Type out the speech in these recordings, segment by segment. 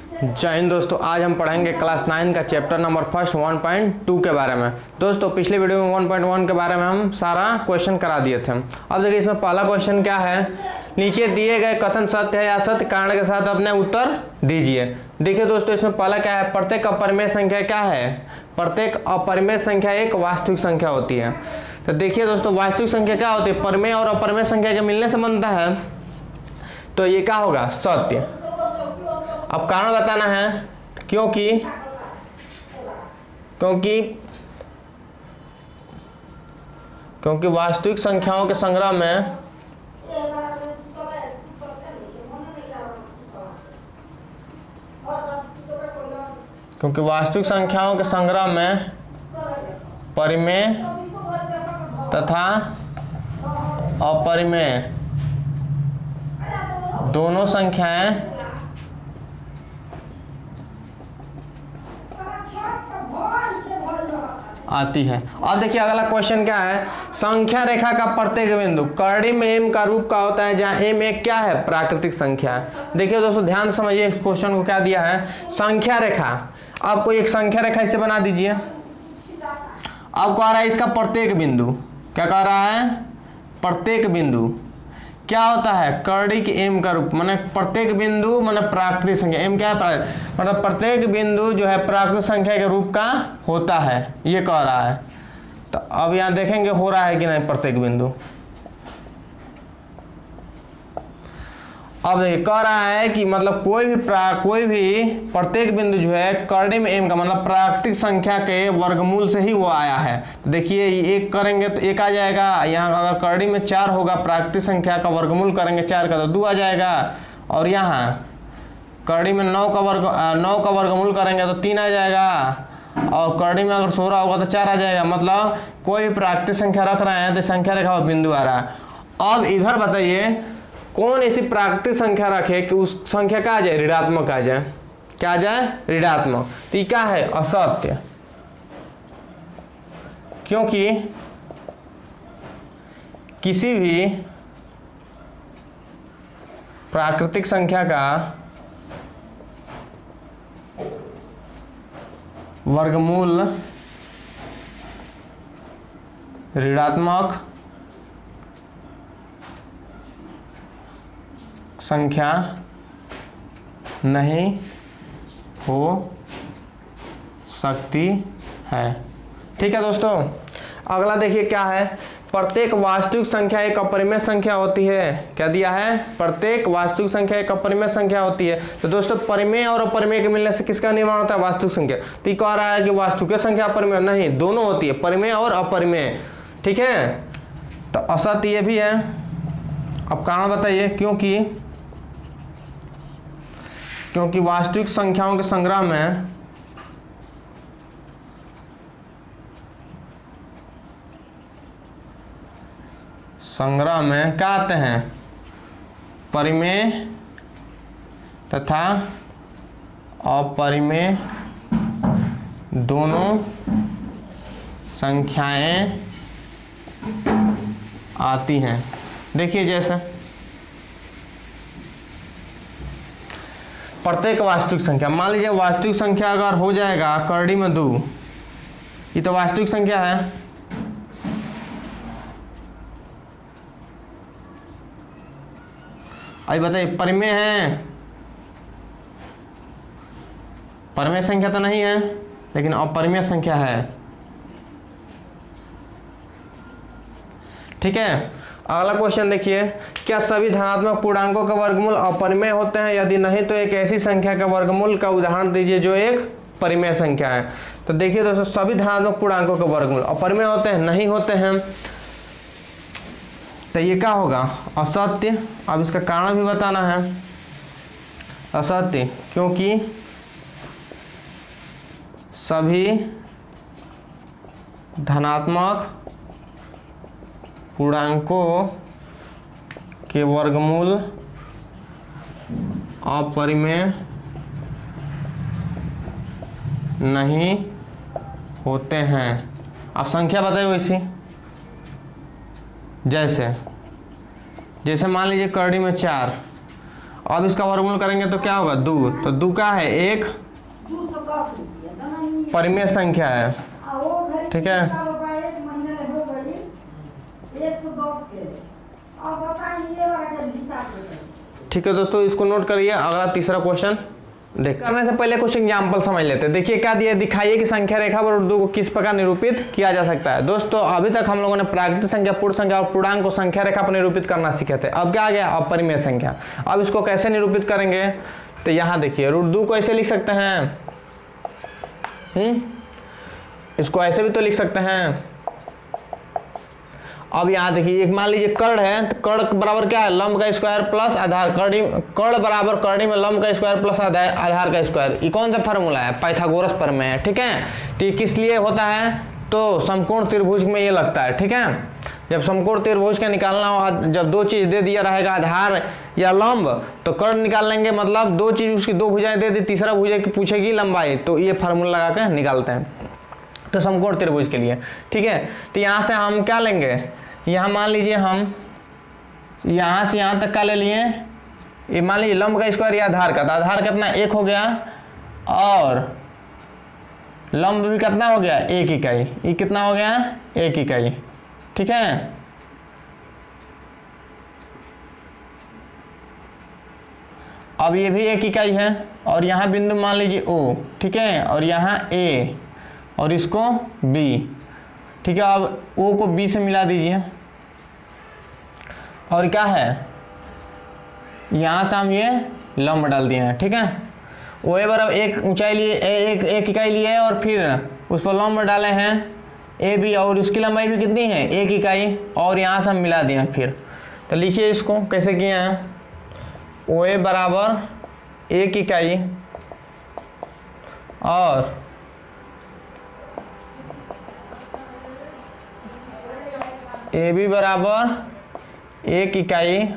जय हिंद दोस्तों, आज हम पढ़ेंगे क्लास 9 का चैप्टर नंबर फर्स्ट 1.2 के बारे में। दोस्तों पिछले वीडियो में 1.1 के बारे में हम सारा क्वेश्चन करा दिए थे। अब देखिए इसमें पहला क्वेश्चन क्या है, नीचे दिए गए कथन सत्य है या सत्य कारण के साथ अपने उत्तर दीजिए। देखिए दोस्तों इसमें पहला क्या है, प्रत्येक अपरिमेय संख्या क्या है, प्रत्येक अपरिमेय संख्या एक वास्तविक संख्या होती है। तो देखिए दोस्तों वास्तविक संख्या क्या होती है, परिमेय और अपरिमेय संख्या के मिलने से बनता है, तो ये क्या होगा, सत्य। अब कारण बताना है, क्योंकि वास्तविक संख्याओं के संग्रह में परिमेय तथा अपरिमेय दोनों संख्याएं आती है। अब देखिए अगला क्वेश्चन क्या है, संख्या रेखा का प्रत्येक बिंदु कर्णिम एम का रूप का होता है, जहां एम एक क्या है, प्राकृतिक संख्या है। देखिए दोस्तों ध्यान से समझिए इस क्वेश्चन को, क्या दिया है, संख्या रेखा। आपको एक संख्या रेखा इसे बना दीजिए। अब कह रहा है इसका प्रत्येक बिंदु, क्या कह रहा है, प्रत्येक बिंदु क्या होता है, कर्णिक एम का रूप, माने प्रत्येक बिंदु माने प्राकृतिक संख्या, एम क्या है, मतलब प्रत्येक बिंदु जो है प्राकृतिक संख्या के रूप का होता है, ये कह रहा है। तो अब यहां देखेंगे हो रहा है कि नहीं प्रत्येक बिंदु। अब देखिए कह रहा है कि मतलब कोई भी प्रत्येक बिंदु जो है कर्णिम एम का मतलब प्राकृतिक संख्या के वर्गमूल से ही वो आया है। तो देखिए एक करेंगे तो एक आ जाएगा, यहाँ अगर कर्णिम में 4 होगा, प्राकृतिक संख्या का वर्गमूल करेंगे 4 का तो 2 आ जाएगा, और यहाँ कर्णिम में 9 का वर्गमूल करेंगे तो 3 आ जाएगा, और कर्णिम में अगर 16 होगा तो 4 आ जाएगा। मतलब कोई भी प्राकृतिक संख्या रख रहे हैं तो संख्या रेखा बिंदु आ रहा है। अब इधर बताइए कौन ऐसी प्राकृतिक संख्या रखे कि उस संख्या का आ जाए, ऋणात्मक आ जाए, क्या आ जाए, ऋणात्मक। तो क्या है, असत्य, क्योंकि किसी भी प्राकृतिक संख्या का वर्गमूल ऋणात्मक संख्या नहीं हो सकती है। ठीक है दोस्तों, अगला देखिए क्या है, प्रत्येक वास्तविक संख्या एक अपरिमेय संख्या होती है। क्या दिया है, प्रत्येक वास्तविक संख्या एक अपरिमेय संख्या होती है। तो दोस्तों परिमेय और अपरिमेय के मिलने से किसका निर्माण होता है, वास्तविक संख्या। तो कह रहा है कि वास्तविक संख्या अपरिमेय नहीं, दोनों होती है, परिमेय और अपरिमेय। ठीक है, तो असत्य ये भी है। अब कारण बताइए, क्योंकि वास्तविक संख्याओं के संग्रह में क्या आते हैं, परिमेय तथा अपरिमेय दोनों संख्याएं आती हैं। देखिए जैसे प्रत्येक वास्तविक संख्या, मान लीजिए वास्तविक संख्या अगर हो जाएगा कर्णिम में 2, ये तो वास्तविक संख्या है। अभी बताइए परिमेय है, परिमेय संख्या तो नहीं है, लेकिन अपरिमेय संख्या है। ठीक है, अगला क्वेश्चन देखिए, क्या सभी धनात्मक पूर्णांकों का वर्गमूल अपरिमेय होते हैं, यदि नहीं तो एक ऐसी संख्या का वर्गमूल का उदाहरण दीजिए जो एक परिमेय संख्या है। तो देखिए दोस्तों सभी धनात्मक पूर्णांकों के वर्गमूल अपरिमेय होते हैं, नहीं होते हैं, तो ये क्या होगा, असत्य। अब इसका कारण भी बताना है, असत्य, क्योंकि सभी धनात्मक पूर्णांकों के वर्गमूल अपरिमेय नहीं होते हैं। आप संख्या बताइए वैसी, जैसे मान लीजिए कर्णी में 4 अब इसका वर्गमूल करेंगे तो क्या होगा 2, तो 2 का है एक परिमेय संख्या है, ठीक है। ठीक है दोस्तों, इसको नोट करिए। अगला तीसरा क्वेश्चन देख करने से पहले कुछ एग्जाम्पल समझ लेते हैं। देखिए क्या दिया, दिखाइए कि संख्या रेखा पर उर्दू को किस प्रकार निरूपित किया जा सकता है। दोस्तों अभी तक हम लोगों ने प्राकृतिक संख्या, पूर्ण संख्या और पूर्णांक को संख्या रेखा पर निरूपित करना सीखे थे। अब क्या आ गया, अब परिमेय संख्या। अब इसको कैसे निरूपित करेंगे, तो यहाँ देखिए उर्दू को ऐसे लिख सकते हैं, इसको ऐसे भी तो लिख सकते हैं। अब यहाँ देखिए एक मान लीजिए कर्ण है, तो कर्ण बराबर क्या है, लंब का स्क्वायर प्लस आधार, कर्ण बराबर कर्ण में लंब का स्क्वायर प्लस आधार का स्क्वायर। ये कौन सा फार्मूला है, पाइथागोरस प्रमेय है, ठीक है। तो ये किस लिए होता है, तो समकोण त्रिभुज में ये लगता है, ठीक है। जब समकोण त्रिभुज का निकालना हो, जब दो चीज दे दिया रहेगा आधार या लंब, तो कर्ण निकाल लेंगे, मतलब दो चीज उसकी दो भुजाएं दे दी, तीसरा भुजा की पूछेगी लंबाई, तो ये फार्मूला लगा कर निकालते हैं, तो समकोण त्रिभुज के लिए, ठीक है। तो यहाँ से हम क्या लेंगे, यहाँ मान लीजिए हम यहाँ से यहाँ तक का ले लिए, ये मान लीजिए लंब का स्क्वायर या आधार का, तो आधार कितना 1 हो गया, और लंब भी कितना हो गया 1 इकाई, ये कितना हो गया 1 इकाई, ठीक है। अब ये भी 1 इकाई है, और यहाँ बिंदु मान लीजिए O, ठीक है, और यहाँ A, और इसको B, ठीक है। अब O को B से मिला दीजिए, और क्या है, यहाँ से हम ये लंब डाल दिए हैं, ठीक है। OA बराबर एक ऊंचाई लिए, एक इकाई लिए है, और फिर उस पर लंब डाले हैं AB, और उसकी लंबाई भी कितनी है 1 इकाई, और यहाँ से हम मिला दिए हैं फिर। तो लिखिए इसको कैसे किए हैं, OA बराबर 1 इकाई और AB बराबर 1 इकाई,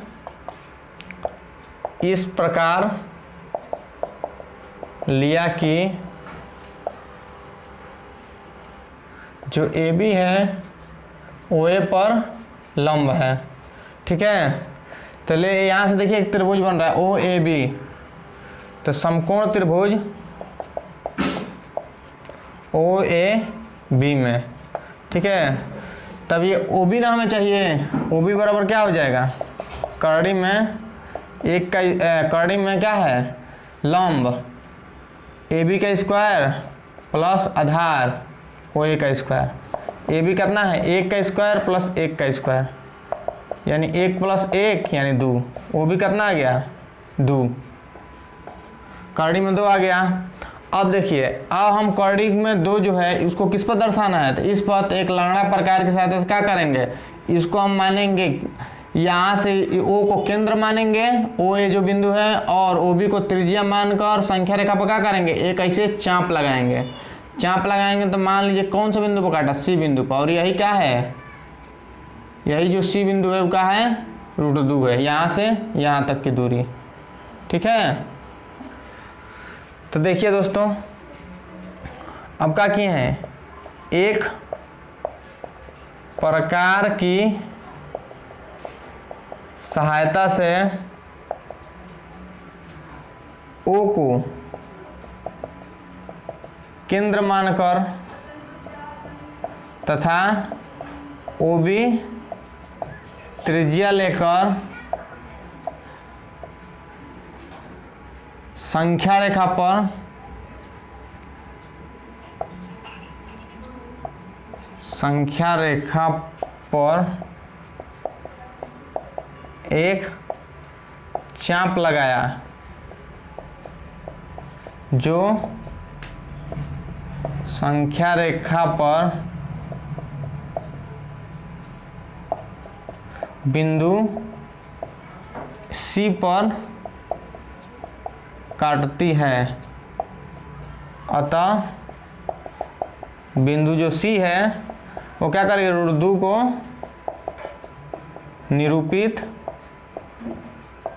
इस प्रकार लिया कि जो AB है OA पर लंब है, ठीक है। तो ले यहाँ से देखिए एक त्रिभुज बन रहा है OAB, तो समकोण त्रिभुज OAB में, ठीक है। तब ये OB ना हमें चाहिए, OB बराबर क्या हो जाएगा, कर्णी में कर्णी में क्या है लंब AB का स्क्वायर प्लस आधार OA का स्क्वायर। AB कितना है 1 का स्क्वायर प्लस 1 का स्क्वायर, यानी 1 प्लस 1 यानी 2। OB कितना आ गया 2, कर्णी में 2 आ गया। अब देखिए, अब हम कर्णी में 2 जो है इसको किस पर दर्शाना है, तो इस पर एक लंगड़ा प्रकार के साथ क्या करेंगे, इसको हम मानेंगे यहाँ से O को केंद्र मानेंगे, OA जो बिंदु है, और OB को त्रिज्या मानकर संख्या रेखा पर क्या करेंगे, एक ऐसे चाप लगाएंगे। चाप लगाएंगे तो मान लीजिए कौन सा बिंदु पर काटा, C बिंदु पर, और यही क्या है, यही जो C बिंदु है वो क्या है √2 है, यहाँ से यहाँ तक की दूरी, ठीक है। तो देखिए दोस्तों, अब क्या किए हैं, एक प्रकार की सहायता से O को केंद्र मानकर तथा OB त्रिज्या लेकर संख्या रेखा पर एक चाप लगाया, जो संख्या रेखा पर बिंदु C पर काटती है। अतः बिंदु जो C है वो क्या करेगी, √2 को निरूपित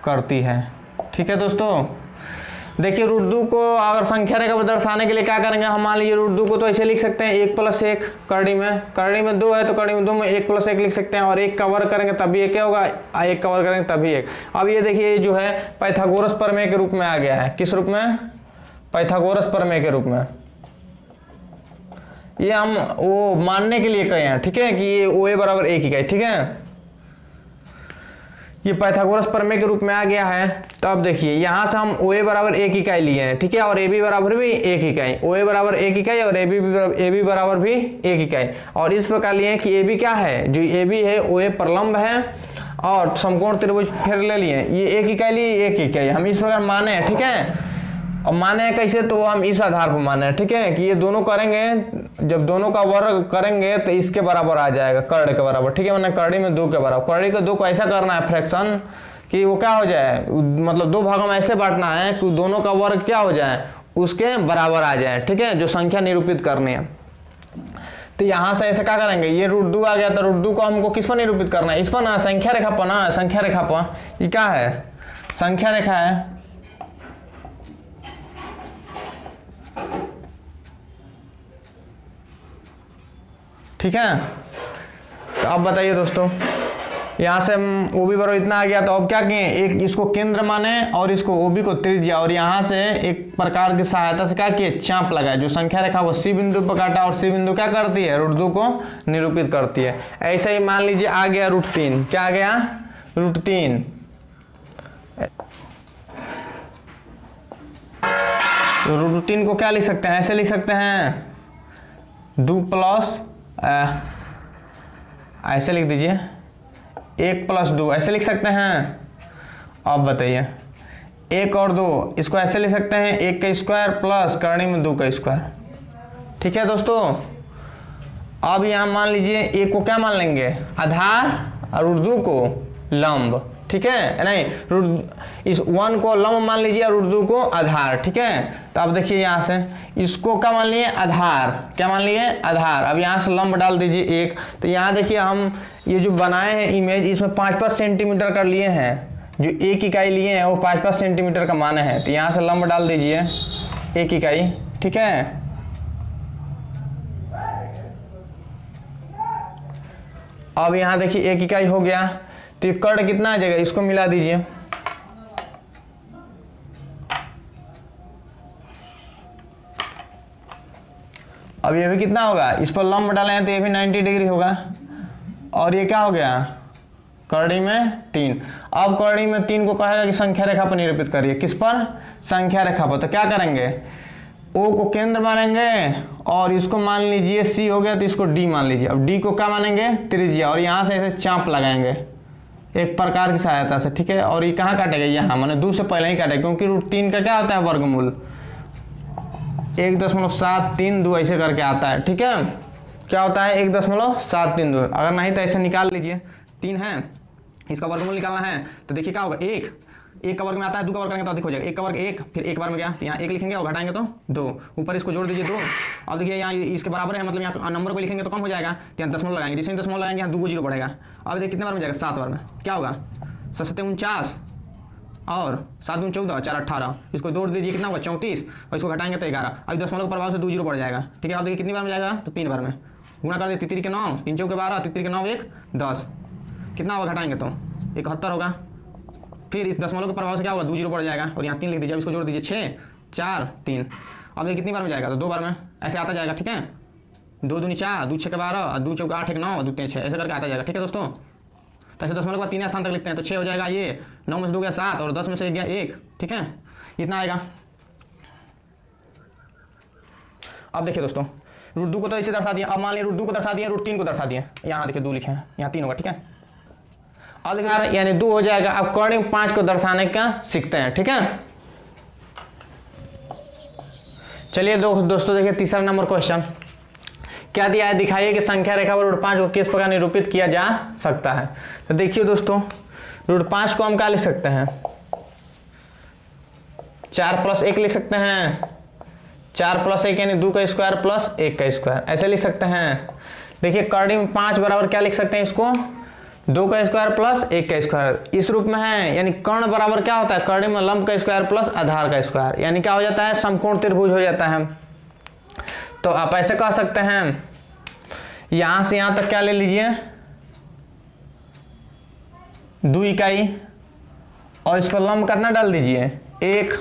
करती है, ठीक है दोस्तों। देखिए रूट 2 को अगर संख्या रेखा पर दर्शाने के लिए क्या करेंगे हम, मान लीजिए रूट 2 को तो ऐसे लिख सकते हैं 1 + 1 करड़ी में 2 है तो करड़ी में 2 में 1 + 1 लिख सकते हैं, और 1 का वर्ग करेंगे तभी 1 क्या होगा, 1 का वर्ग करेंगे तभी 1। अब ये देखिए जो है पाइथागोरस प्रमेय के रूप में आ गया है। किस रूप में? पाइथागोरस प्रमेय के रूप में। ये हम वो मानने के लिए कहे हैं, ठीक है, कि ये OA बराबर 1 इकाई, ठीक है, ये पाइथागोरस प्रमेय के रूप में आ गया है। तो अब देखिए यहाँ से हम OA बराबर 1 इकाई लिए हैं, ठीक है, और AB बराबर भी 1 इकाई, OA बराबर 1 इकाई और AB बराबर भी 1 इकाई, और इस प्रकार लिए कि AB क्या है, जो AB है OA परलंब है और समकोण त्रिभुज फिर ले लिए, ये 1 इकाई लिए 1 इकाई, हम इस प्रकार माने हैं, ठीक है। और माने हैं कैसे, तो हम इस आधार पर माने हैं, ठीक है, कि ये दोनों करेंगे, जब दोनों का वर्ग करेंगे तो इसके बराबर आ जाएगा, कर्ण के बराबर, ठीक है, मैंने करड़ी में 2 के बराबर, करड़ी को 2 को ऐसा करना है फ्रैक्शन कि वो क्या हो जाए, मतलब 2 भागों में ऐसे बांटना है कि दोनों का वर्ग क्या हो जाए, उसके बराबर आ जाए, ठीक है, जो संख्या निरूपित करनी है। तो यहाँ से ऐसे क्या करेंगे, ये रूट 2 आ गया तो रूट 2 को हमको किस पर निरूपित करना है, इस पर ना, संख्या रेखा पर ना, संख्या रेखा पर। ये क्या है, संख्या रेखा है, ठीक है। तो अब बताइए दोस्तों, यहाँ से हम OB बराबर इतना आ गया, तो अब क्या किए, एक इसको केंद्र माने और इसको OB को त्रिज्या, और यहाँ से एक प्रकार की सहायता से क्या किए, चाप लगाए, जो संख्या रेखा वो C बिंदु पर काटा, और C बिंदु क्या करती है, रूट 2 को निरूपित करती है। ऐसे ही मान लीजिए आ गया रूट 3, क्या आ गया, रूट 3, तो रूट 3 को क्या लिख सकते हैं, ऐसे लिख सकते हैं 2 प्लस, ऐसे लिख दीजिए 1 + 2, ऐसे लिख सकते हैं। अब बताइए 1 और 2, इसको ऐसे लिख सकते हैं 1 का स्क्वायर प्लस करणी में 2 का स्क्वायर, ठीक है दोस्तों। अब यहाँ मान लीजिए 1 को क्या मान लेंगे, आधार, और रूट 2 को लंब, ठीक है, नहीं रूट इस 1 को लंब मान लीजिए और रूट 2 को आधार, ठीक है। तो अब देखिए यहाँ से इसको क्या मान लिए, आधार, क्या मान लिए, आधार। अब यहाँ से लंब डाल दीजिए 1, तो यहाँ देखिए हम ये जो बनाए हैं इमेज, इसमें 5-5 सेंटीमीटर का लिए हैं, जो 1 इकाई लिए हैं वो 5-5 सेंटीमीटर का माने हैं। तो यहाँ से लंब डाल दीजिए 1 इकाई, ठीक है। अब यहाँ देखिए 1 इकाई हो गया, तो ये कर्ण कितना आ जाएगा, इसको मिला दीजिए, अब ये भी कितना होगा, इस पर लंब डाले हैं तो ये भी 90 डिग्री होगा, और ये क्या हो गया, करड़ी में 3। अब करड़ी में 3 को कहेगा कि संख्या रेखा पर निरूपित करिए, किस पर, संख्या रेखा पर। तो क्या करेंगे, O को केंद्र मानेंगे और इसको मान लीजिए C हो गया, तो इसको D मान लीजिए। अब D को क्या मानेंगे, त्रिज्या, और यहाँ से ऐसे चाप लगाएंगे एक प्रकार की सहायता से, ठीक है। और ये कहाँ काटेगा, यहाँ, मैंने 2 से पहले ही काटेगा, क्योंकि रूट 3 का क्या होता है, वर्गमूल 1.732 ऐसे करके आता है, ठीक है। क्या होता है, 1.732, अगर नहीं तो ऐसे निकाल लीजिए, 3 है, इसका वर्गमूल निकालना है, तो देखिए क्या होगा, 1 का वर्ग में आता है, 2 का वर्ग करेंगे तो अधिक हो जाएगा, 1 का वर्ग 1, फिर 1 बार में गया, तो यहाँ 1 लिखेंगे और घटाएंगे तो 2, ऊपर इसको जोड़ दीजिए 2। अब देखिए यहाँ इसके बराबर है, मतलब यहाँ नंबर को लिखेंगे तो कम हो जाएगा, तो यहाँ दशमलव लगाएंगे, जिससे दशमलव लगाएंगे यहाँ 2 को 0 बढ़ेगा। अब देखिए कितने बार में जाएगा, 7 बार में, क्या होगा, 7 × 49 और 7 × 14, 4 18, इसको जोड़ दीजिए कितना होगा, 34, और इसको घटाएंगे तो 11। अब दशमलव के प्रभाव से 2 0 बढ़ जाएगा, ठीक है। अब देखिए कितनी बार में जाएगा, तो 3 बार में, गुणा कर दे 3 के 9, 3 चौके 12, 3 के 9 1 10, कितना होगा, घटाएंगे तो 71 होगा। फिर इस दशमलव के प्रभाव से क्या होगा, 2 0 बढ़ जाएगा, और यहाँ 3 लिख दीजिए, अब इसको जोड़ दीजिए 6 4 3। अब ये कितनी बार में जाएगा, तो 2 बार में ऐसे आता जाएगा, ठीक है। 2 दूनी 4, 2 6 12, और 2 चौका 8 1 9, 2 3 6, ऐसे करके आता जाएगा, ठीक है दोस्तों। तो ऐसे दशमलव का 3 स्थान तक लिखते हैं, तो 6 हो जाएगा, ये 9 में से 2 गया 7, और 10 में से 1 गया 1, ठीक है, इतना आएगा। अब देखिए दोस्तों, रूट 2 को तो इसे दर्शा दिया, अब मान लिया रूट 2 को दर्शा दिया, रूट 3 को दर्शा दिया, यहाँ देखिए 2 लिखे हैं, यहाँ 3 होगा, ठीक है। अब देखिए यानी 2 हो जाएगा। अब कर्ण 5 को दर्शाने का सीखते हैं, ठीक है। चलिए दोस्तों देखिए तीसरा नंबर क्वेश्चन क्या दिया है, दिखाइए कि संख्या रेखा पर रूट 5 को किस प्रकार निरूपित किया जा सकता है। तो देखिए दोस्तों, रूट 5 को हम क्या लिख सकते हैं, 4 + 1 लिख सकते हैं, 4 + 1 यानी 2 का स्क्वायर प्लस 1 का स्क्वायर, ऐसे लिख सकते हैं। देखिए करड़ी में 5 बराबर क्या लिख सकते हैं, इसको 2 का स्क्वायर प्लस 1 का स्क्वायर इस रूप में है, यानी कर्ण बराबर क्या होता है, कर्ण में लंब का स्क्वायर प्लस आधार का स्क्वायर, यानी क्या हो जाता है, समकोण त्रिभुज हो जाता है। तो आप ऐसे कह सकते हैं, यहां से यहां तक क्या ले लीजिए 2 इकाई और इस पर लंब कितना डाल दीजिए 1,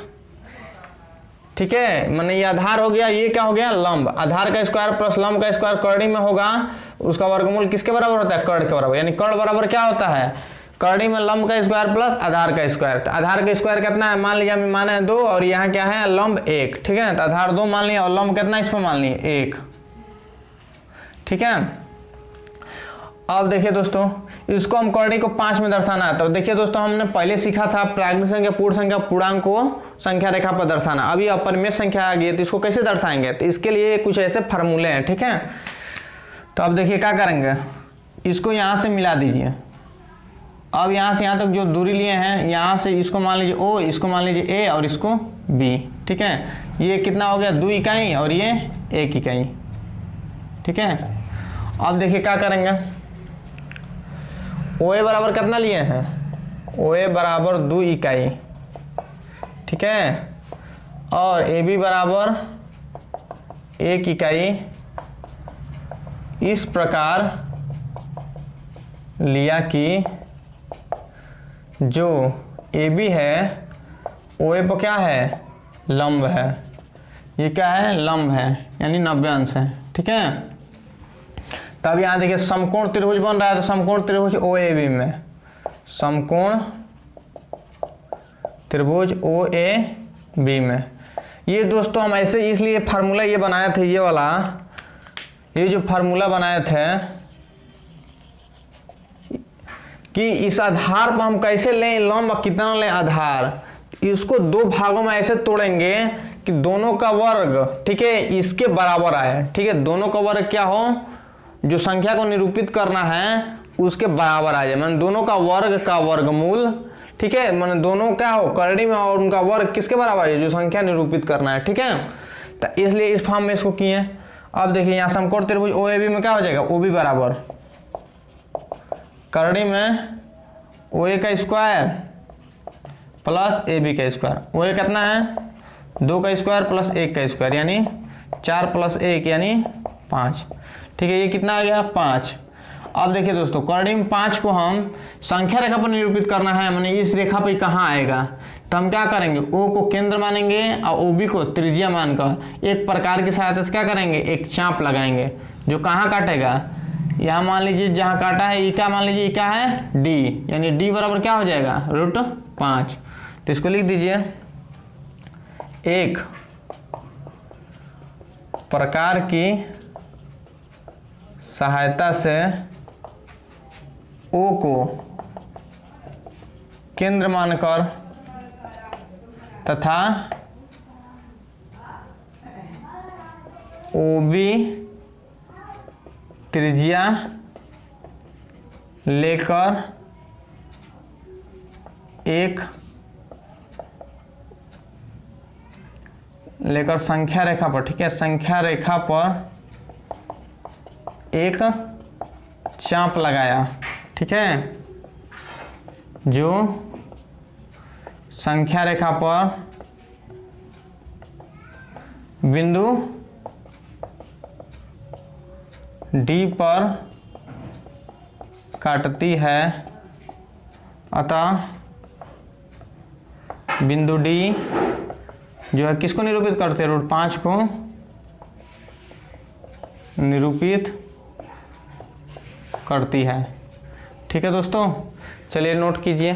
ठीक है, माने ये आधार हो गया, ये क्या हो गया लंब, आधार का स्क्वायर प्लस लंब का स्क्वायर कर्णी में होगा, उसका वर्गमूल किसके बराबर होता है, कर्ण के बराबर, यानी कर्ण बराबर क्या होता है, कर्णी में लंब का स्क्वायर प्लस आधार का स्क्वायर। तो आधार का स्क्वायर कितना है, मान लीजिए माने है 2 और यहाँ क्या है लंब 1, ठीक है, तो आधार 2 मान लिया और लंब कितना इस पर मान लिए 1, ठीक है। अब देखिए दोस्तों, इसको हम कर्णी को 5 में दर्शाना है। तो देखिए दोस्तों, हमने पहले सीखा था प्राकृतिक संख्या पूर्ण संख्या पूर्णांक को संख्या रेखा पर दर्शाना, अभी अपरिमेय संख्या आ गई है तो इसको कैसे दर्शाएंगे, तो इसके लिए कुछ ऐसे फार्मूले हैं, ठीक है। तो अब देखिए क्या करेंगे, इसको यहाँ से मिला दीजिए। अब यहाँ से यहाँ तक जो दूरी लिए हैं, यहाँ से इसको मान लीजिए O, इसको मान लीजिए A और इसको B, ठीक है। ये कितना हो गया 2 इकाई और ये 1 इकाई, ठीक है। अब देखिए क्या करेंगे, OA बराबर कितना लिए हैं, OA बराबर 2 इकाई, ठीक है, और AB बराबर 1 इकाई। इस प्रकार लिया कि जो AB है OA पर क्या है लंब है, ये क्या है लंब है, यानी 90 अंश है, ठीक है। तब यहाँ देखिए समकोण त्रिभुज बन रहा है, तो समकोण त्रिभुज OAB में, समकोण त्रिभुज OAB में, ये दोस्तों हम ऐसे इसलिए फार्मूला ये बनाए थे, ये वाला ये जो फार्मूला बनाए थे कि इस आधार पर हम कैसे लें लंब और कितना लें आधार, इसको 2 भागों में ऐसे तोड़ेंगे कि दोनों का वर्ग, ठीक है, इसके बराबर आए, ठीक है, दोनों का वर्ग क्या हो, जो संख्या को निरूपित करना है उसके बराबर आ जाए, माने दोनों का वर्ग का वर्गमूल, ठीक है, माने दोनों क्या हो कर्णी में और उनका वर्ग किसके बराबर है, जो संख्या निरूपित करना है, ठीक है। तो इसलिए इस फॉर्म में इसको किए। अब देखिए यहाँ समकोण त्रिभुज OAB में क्या हो जाएगा, OB बराबर कर्णी में OA का स्क्वायर प्लस AB का स्क्वायर, OA कितना है 2 का स्क्वायर प्लस 1 का स्क्वायर, यानी 4 प्लस 1 यानी 5, ठीक है, ये कितना आ गया 5। अब देखिए दोस्तों, कर्णी में 5 को हम संख्या रेखा पर निरूपित करना है, माने इस रेखा पर कहाँ आएगा, तो हम क्या करेंगे O को केंद्र मानेंगे और OB को त्रिज्या मानकर एक प्रकार की सहायता से क्या करेंगे, एक चाप लगाएंगे जो कहाँ काटेगा, यहाँ मान लीजिए जहाँ काटा है, ये क्या मान लीजिए क्या है D, यानी D बराबर क्या हो जाएगा √5। तो इसको लिख दीजिए, एक प्रकार की सहायता से O को केंद्र मानकर तथा OB त्रिज्या लेकर संख्या रेखा पर, ठीक है, संख्या रेखा पर एक चाप लगाया, ठीक है, जो संख्या रेखा पर बिंदु D पर काटती है, अतः बिंदु D जो है किसको निरूपित करते हैं, √5 को निरूपित करती है, ठीक है दोस्तों। चलिए नोट कीजिए।